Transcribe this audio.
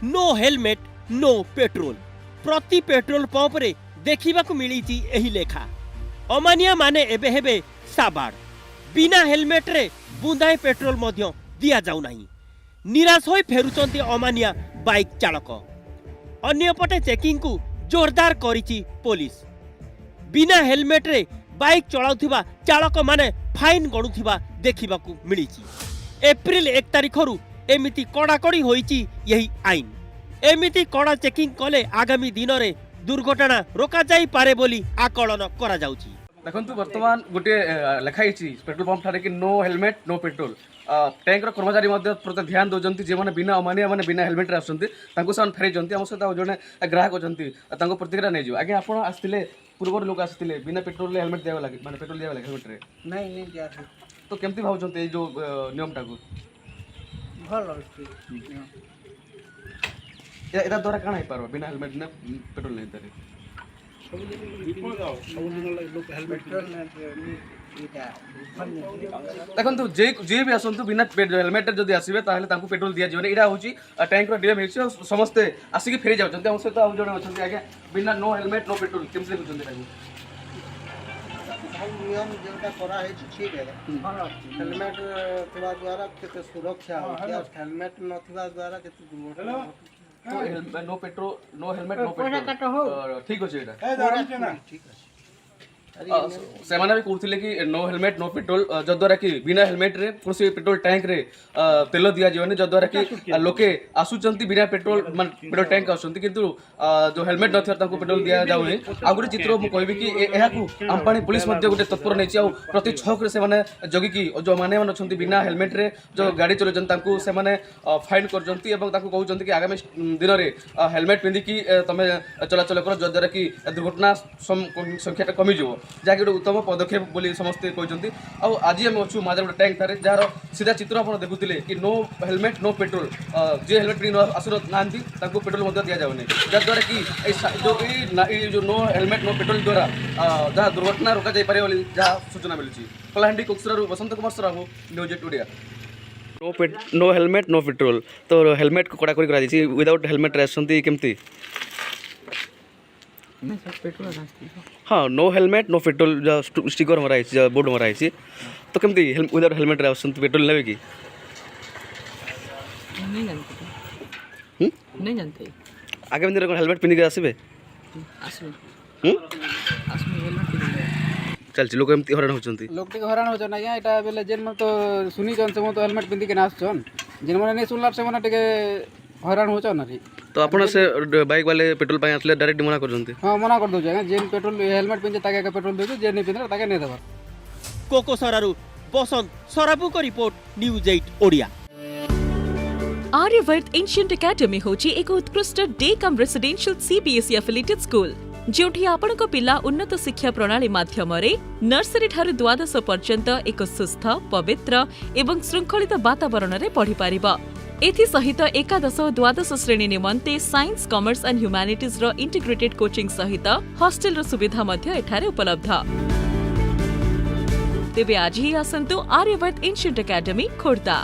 No helmet no petrol प्रति petrol pump रे देखा मिली एही लेखा। अमानिया माने एबे हेबे साबाड़ बिना हेलमेट रे बुंदाए पेट्रोल मध्य दिया जाऊ नाही। निराश होई फेरुचंती अमानिया बाइक चालक। अन्यपटे चेकिंग को जोरदार करिची पुलिस। बिना हेलमेट रे बाइक चलाउथिबा चालक माने फाइन गणुथिबा देखिबाकू मिलिची। एप्रिल 1 तारिखरु एमिति कड़ाकड़ी होईची यही आईन। एमिति कड़ा चेकिंग कले आगामी दिन में दुर्घटना रोका जाई पारे बोली आकलन करा जाउची। देखो बर्तमान गोटे लिखाई पेट्रोल पंप ठारे कि no helmet no petrol. Tank कर्मचारी प्रति ध्यान दौरान जो मैंने बिना अमानिया मैंने बिना हेलमेट आसुँच फेरी आम सहित जड़े ग्राहक अच्छा प्रतिक्रिया नहीं जाओ। आज्ञा आप आसते पूर्व लोक आसते बिना पेट्रोल हेलमेट दिया लगे मैंने पेट्रोल दिया लगे हेलमेट नहीं दिया तो केमती भावुं जो नियम टाक भल द्वारा कण हो पार बिना हेलमेट बिना पेट्रोल नहीं पारे देखो जे भी आसतु बिना हेलमेट जब आसवे पेट्रोल दि जाए। यहाँ हूँ टैंक डीएम हो समस्ते आसिक फेरी जाऊँ आम सहित आज जड़े अच्छा आज्ञा बिना नो हेलमेट नो पेट्रोल केमती देखुं नियम जोटा करा है ठीक है। हेलमेट थोड़ा द्वारा केते सुरक्षा हो हेलमेट नथिबा द्वारा केते दुर्घटना no petrol no helmet no petrol ठीक अच्छे ठीक अच्छे से भी कहते कि नो हेलमेट नो पेट्रोल जद्वारा कि बिना हेलमेट रे कौन पेट्रोल टैंक रे तेल दि जाए जद्वारा कि लोके आसुंच बिना पेट्रोल पेट्रोल टैंक आसुँच किंतु जो हेलमेट न पेट्रोल दि जाऊनी। आ गोटे चित्र मुझे कहबी कि आमपाणी पुलिस गोटे तत्पर नहीं प्रति छक से जगिकी जो मैंने अच्छा बिना हेलमेट रे जो गाड़ी चलाऊँ से फाइन कर कि आगामी दिन में हेलमेट पिंधिकी तुम चलाचल कर जद्वारा कि दुर्घटना संख्या कमिज जहाँकि गोटे उत्तम पदक्षेप बोली समस्ते कहते। आज आम अच्छू माजर गोटे टैंक ठारे जार सीधा चित्र आप देखुले कि नो हेलमेट नो पेट्रोल जी हेलमेट पिंधि आसु ना पेट्रोल दि जाऊनी जद्वारा कि जो नो हेलमेट नो पेट्रोल द्वारा जहाँ दुर्घटना रोक जापे जहाँ सूचना मिली। कलाहांडी कोकसरारू बसंत कुमार सराहू news 8 Odia. No helmet no petrol तो हेलमेट को कड़ाकड़ी कर विदाउट हेलमेट आसती केमती हाँ no helmet no petrol sticker मराई बोर्ड मराई तो केमती विदाउट हेलमेट पेट्रोल नेबे कि नहीं जानते आगे दिन कौन हेलमेट पिंधिक आसबे चलती लोक एमती हरान होचंती लोक टिक हरान होचन आज्ञा एटा बेले जेन मन तो सुनी जन से तो हेलमेट पिंधिक ना आसछन जेन मन नहीं सुनला से मन टिके हरान होचन रे तो आपण से बाइक वाले पेट्रोल पाए आसले डायरेक्ट मना करजंती। हां मना कर दो आज्ञा जेन पेट्रोल हेलमेट पिंधे ताके पेट्रोल दो जेन नहीं पिंधे ताके नहीं देबा। कोकोसरारू बसंत सराबू को report news 8 Odia. Aryavart ancient academy होची एक उत्कृष्ट day cum residential CBSE affiliated school जोठी आपणक पिला उन्नत शिक्षा प्रणाली माध्यमरे नर्सरी ठारू द्वादश पर्यंत एक सुस्थ पवित्र एवं श्रृंखलित वातावरण रे पढ़ी पारिबा। एथि सहित एकादश और द्वादश श्रेणी निमंते साइंस कॉमर्स एंड ह्यूमैनिटीज रो इंटीग्रेटेड कोचिंग सहित हॉस्टेल रो सुविधा मध्य एठारे उपलब्ध। तेबे आज ही आसंतु आर्यवर्त एंशिएंट एकेडमी खोर्धा।